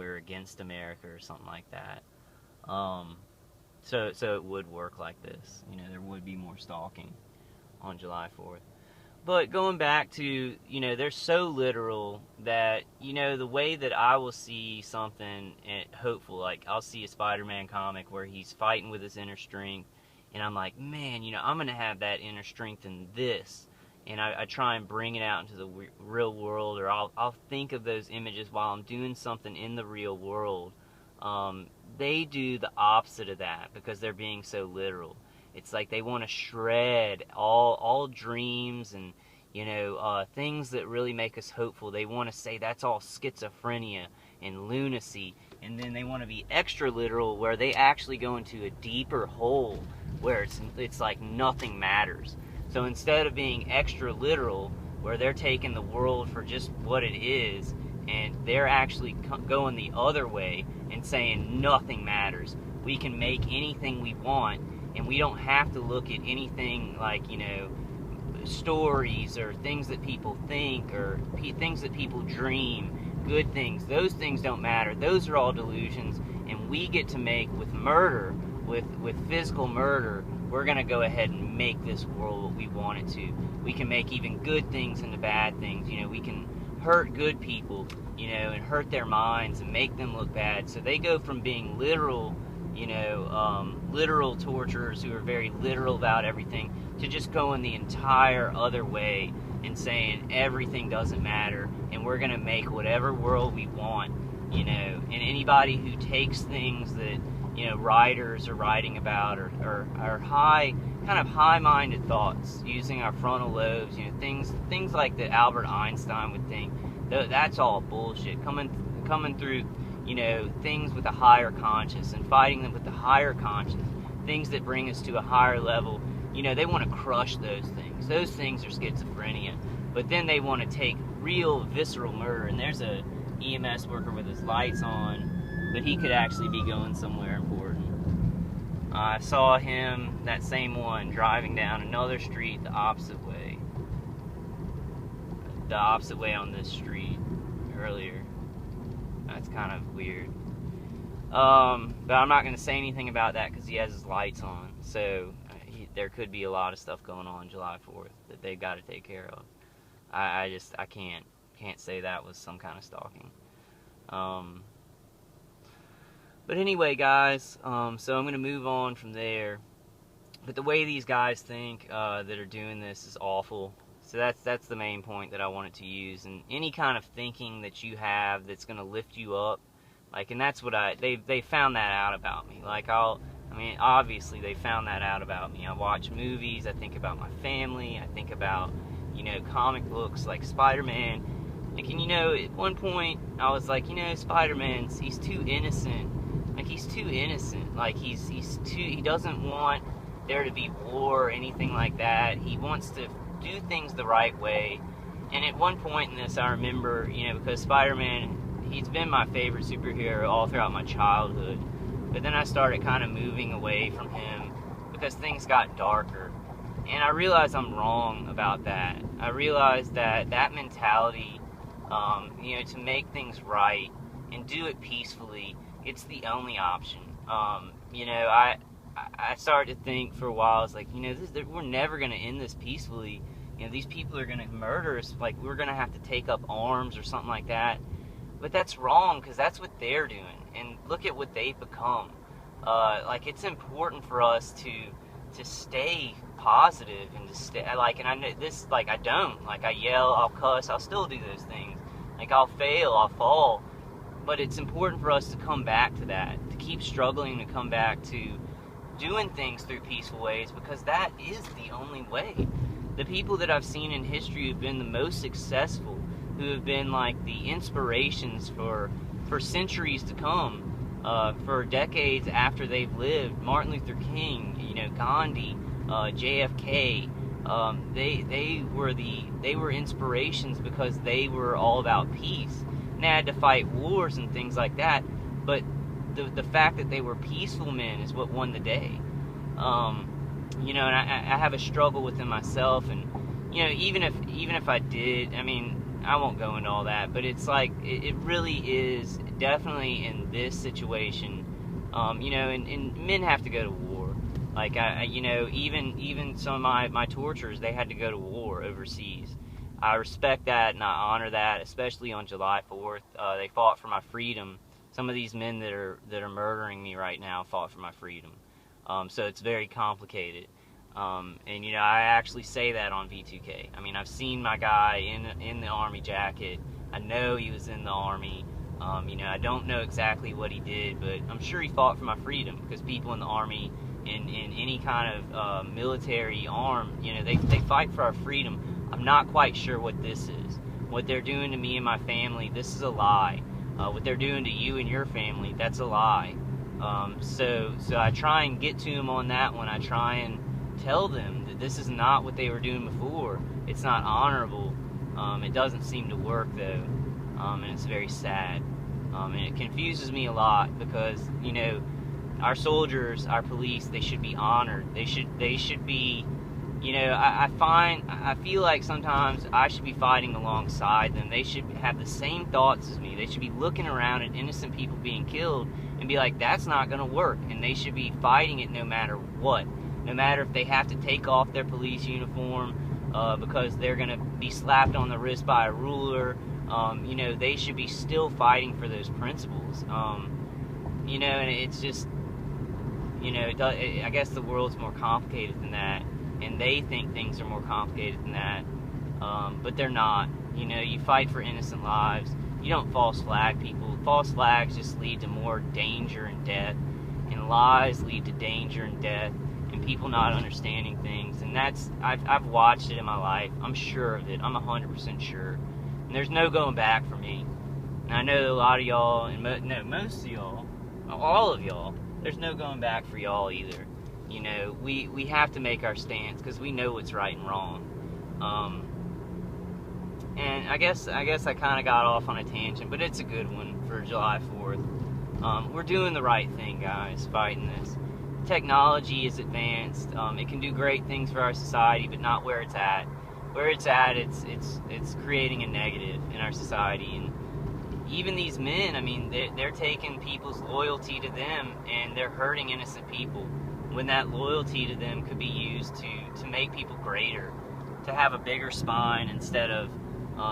we're against America or something like that. So it would work like this. You know, there would be more stalking on July 4th. But going back to, you know, they're so literal that, you know, the way that I will see something hopeful, like I'll see a Spider-Man comic where he's fighting with his inner strength, and I'm like, man, you know, I'm going to have that inner strength in this. And I try and bring it out into the real world, or I'll think of those images while I'm doing something in the real world. They do the opposite of that because they're being so literal. It's like they want to shred all dreams and, you know, things that really make us hopeful. They want to say that's all schizophrenia and lunacy, and then they want to be extra literal where they actually go into a deeper hole where it's like nothing matters. So instead of being extra literal, where they're taking the world for just what it is, and they're actually going the other way and saying nothing matters. We can make anything we want, and we don't have to look at anything like, you know, stories or things that people think or things that people dream, good things. Those things don't matter. Those are all delusions, and we get to make with murder, with physical murder, we're going to go ahead and make this world what we want it to. We can make even good things into bad things. You know, we can hurt good people, you know, and hurt their minds and make them look bad. So they go from being literal, you know, literal torturers who are very literal about everything, to just going the entire other way and saying everything doesn't matter and we're going to make whatever world we want, you know. And anybody who takes things that, you know, writers are writing about or kind of high-minded thoughts using our frontal lobes, you know, things like that Albert Einstein would think, that's all bullshit. Coming through, you know, things with a higher conscience and fighting them with the higher conscience, things that bring us to a higher level, you know, they want to crush those things. Those things are schizophrenia. But then they want to take real visceral murder, and there's a EMS worker with his lights on, but he could actually be going somewhere important. I saw him, that same one, driving down another street the opposite way. The opposite way on this street earlier. That's kind of weird. But I'm not going to say anything about that because he has his lights on. So there could be a lot of stuff going on July 4th that they've got to take care of. I can't say that was some kind of stalking. But anyway, guys, so I'm going to move on from there. But the way these guys think that are doing this is awful. So that's the main point that I wanted to use. And any kind of thinking that you have that's going to lift you up, like, and that's what they found that out about me. Like, obviously they found that out about me. I watch movies, I think about my family, I think about, you know, comic books like Spider-Man. Like, and you know, at one point I was like, you know, Spider-Man's, he's too innocent. Like, he's too innocent. Like, he doesn't want there to be war or anything like that. He wants to do things the right way. And at one point in this, I remember, you know, because Spider-Man, he's been my favorite superhero all throughout my childhood. But then I started kind of moving away from him because things got darker. And I realized I'm wrong about that. I realized that mentality, you know, to make things right and do it peacefully, it's the only option. You know, I started to think for a while, I was like, you know, we're never going to end this peacefully. You know, these people are going to murder us. Like, we're going to have to take up arms or something like that. But that's wrong, because that's what they're doing. And look at what they've become. Like, it's important for us to stay positive and to stay, like, and I know this, like, I don't. Like, I yell, I'll cuss, I'll still do those things. Like, I'll fail, I'll fall. But it's important for us to come back to that, to keep struggling to come back to doing things through peaceful ways, because that is the only way. The people that I've seen in history who've been the most successful, who have been like the inspirations for centuries to come, for decades after they've lived, Martin Luther King, you know, Gandhi, JFK, they were inspirations because they were all about peace. And they had to fight wars and things like that, but the fact that they were peaceful men is what won the day. You know, and I have a struggle within myself, and you know, even if I did, I mean, I won't go into all that, but it's like it really is definitely in this situation, you know, and men have to go to war. Like, you know, even some of my torturers, they had to go to war overseas. I respect that and I honor that, especially on July 4th. They fought for my freedom. Some of these men that are murdering me right now fought for my freedom. So it's very complicated. And you know, I actually say that on V2K. I mean, I've seen my guy in the Army jacket. I know he was in the Army. You know, I don't know exactly what he did, but I'm sure he fought for my freedom, because people in the Army, in any kind of military arm, you know, they fight for our freedom. I'm not quite sure what this is. What they're doing to me and my family, this is a lie. What they're doing to you and your family, that's a lie. So I try and get to them on that one. I try and tell them that this is not what they were doing before. It's not honorable. It doesn't seem to work, though, and it's very sad. And it confuses me a lot, because, you know, our soldiers, our police, they should be honored. They should be, you know, I feel like sometimes I should be fighting alongside them. They should have the same thoughts as me. They should be looking around at innocent people being killed and be like, that's not going to work. And they should be fighting it no matter what. No matter if they have to take off their police uniform because they're going to be slapped on the wrist by a ruler. You know, they should be still fighting for those principles. You know, and it's just, you know, I guess the world's more complicated than that, and they think things are more complicated than that, but they're not. You know, you fight for innocent lives. You don't false flag people. False flags just lead to more danger and death, and lies lead to danger and death, and people not understanding things. And that's, I've watched it in my life. I'm sure of it. I'm 100% sure. And there's no going back for me. And I know a lot of y'all, and most of y'all, all of y'all, there's no going back for y'all either. You know, we have to make our stance, because we know what's right and wrong. And I guess I kind of got off on a tangent, but it's a good one for July 4th. We're doing the right thing, guys, fighting this. Technology is advanced. It can do great things for our society, but not where it's at. Where it's at, it's creating a negative in our society. And even these men, I mean, they're taking people's loyalty to them, and they're hurting innocent people, when that loyalty to them could be used to make people greater, to have a bigger spine, instead of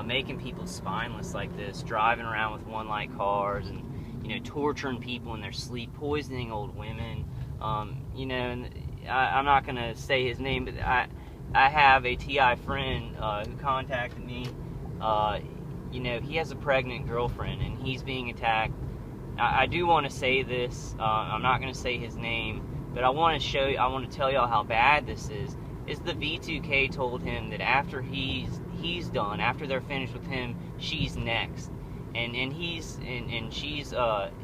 making people spineless like this, driving around with one-light cars, and, you know, torturing people in their sleep, poisoning old women. You know, and I'm not going to say his name, but I have a TI friend who contacted me. You know, he has a pregnant girlfriend, and he's being attacked. I do want to say this. I'm not going to say his name, but I want to tell y'all how bad this is. Is the V2K told him that after he's done, after they're finished with him, she's next, and she's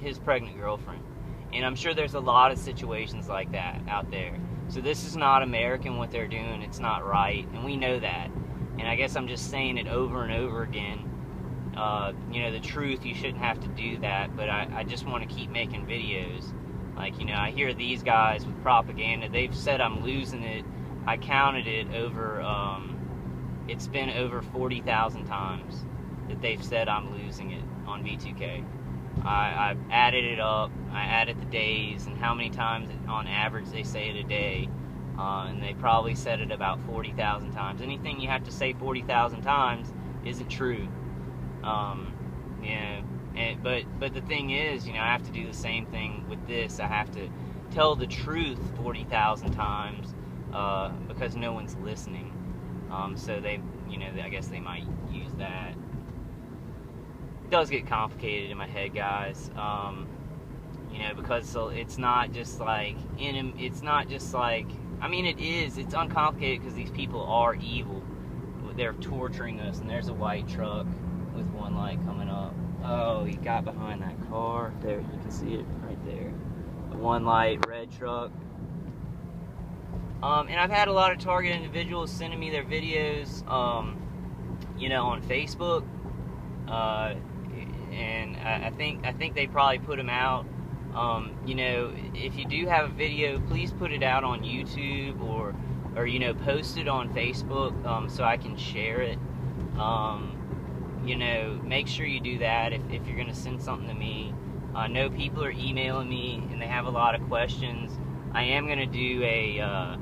his pregnant girlfriend. And I'm sure there's a lot of situations like that out there. So this is not American, what they're doing. It's not right, and we know that. And I guess I'm just saying it over and over again. You know, the truth, you shouldn't have to do that, but I just want to keep making videos. Like, you know, I hear these guys with propaganda. They've said I'm losing it. I counted it over, it's been over 40,000 times that they've said I'm losing it on V2K. I've added it up. I added the days and how many times on average they say it a day, and they probably said it about 40,000 times. Anything you have to say 40,000 times isn't true. You know, but the thing is, you know, I have to do the same thing with this. I have to tell the truth 40,000 times because no one's listening. So they, you know, I guess they might use that. Does get complicated in my head, guys. You know, because it's not just like I mean, it is. It's uncomplicated because these people are evil. They're torturing us, and there's a white truck with one light coming up. Oh, he got behind that car. There, you can see it right there. The one light red truck. And I've had a lot of target individuals sending me their videos, you know, on Facebook. And I think they probably put them out. You know, if you do have a video, please put it out on YouTube or you know, post it on Facebook so I can share it. you know, make sure you do that if you're going to send something to me. I know people are emailing me and they have a lot of questions. I am going to do a,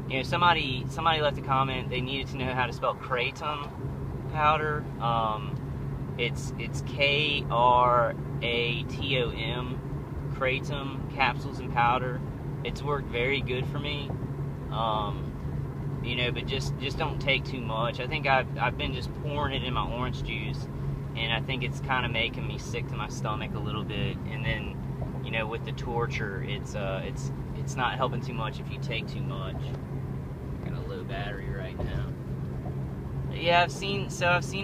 you know, somebody left a comment. They needed to know how to spell kratom powder. It's Kratom, kratom capsules and powder. It's worked very good for me. You know, but just don't take too much. I think I've been just pouring it in my orange juice, and I think it's kind of making me sick to my stomach a little bit. And then, you know, with the torture, it's not helping too much if you take too much. Got a low battery right now. Yeah, I've seen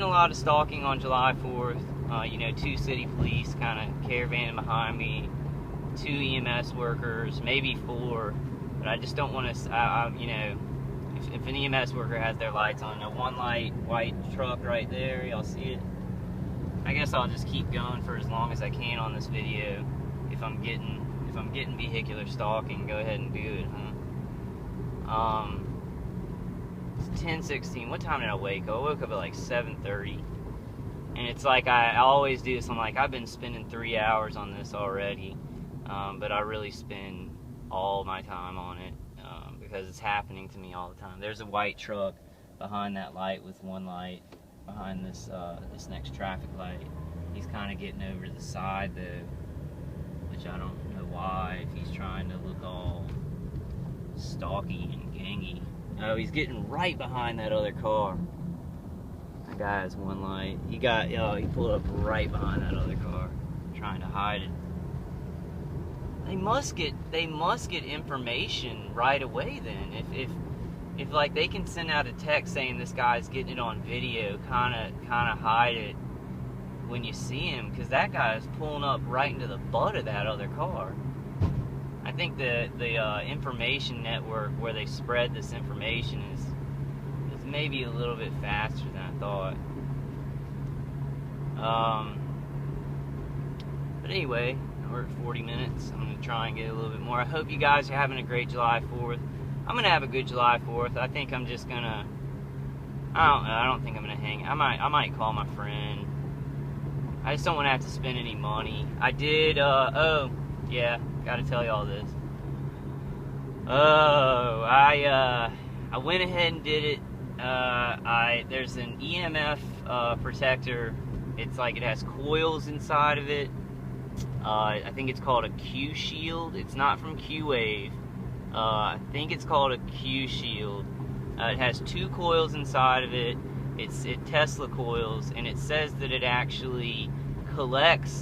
a lot of stalking on July 4th. You know, 2 city police kind of caravanning behind me, 2 EMS workers, maybe 4. But I just don't want to. You know, if an EMS worker has their lights on, a 1 light white truck right there, y'all see it? I guess I'll just keep going for as long as I can on this video. If I'm getting vehicular stalking, go ahead and do it, huh? It's 10:16. What time did I wake up? I woke up at like 7:30. And it's like I always do this. I'm like, I've been spending 3 hours on this already. But I really spend all my time on it because it's happening to me all the time. There's a white truck behind that light with 1 light behind this this next traffic light. He's kind of getting over to the side though, which I don't know why, if he's trying to look all stalky and gangy. Oh, he's getting right behind that other car. That guy has 1 light. He pulled up right behind that other car, trying to hide it. They must get information right away then. If like they can send out a text saying this guy's getting it on video, kind of hide it when you see him, because that guy is pulling up right into the butt of that other car. I think the information network where they spread this information is maybe a little bit faster than I thought. But anyway, we're at 40 minutes. I'm going to try and get a little bit more. I hope you guys are having a great July 4th. I'm going to have a good July 4th. I think I'm just going to, I don't think I'm going to hang. I might call my friend. I just don't want to have to spend any money. I did, oh, yeah, got to tell you all this. Oh, I went ahead and did it. There's an EMF protector. It's like it has coils inside of it. I think it's called a Q Shield. It's not from Q-Wave. I think it's called a Q Shield. It has 2 coils inside of it. It's Tesla coils, and it says that it actually collects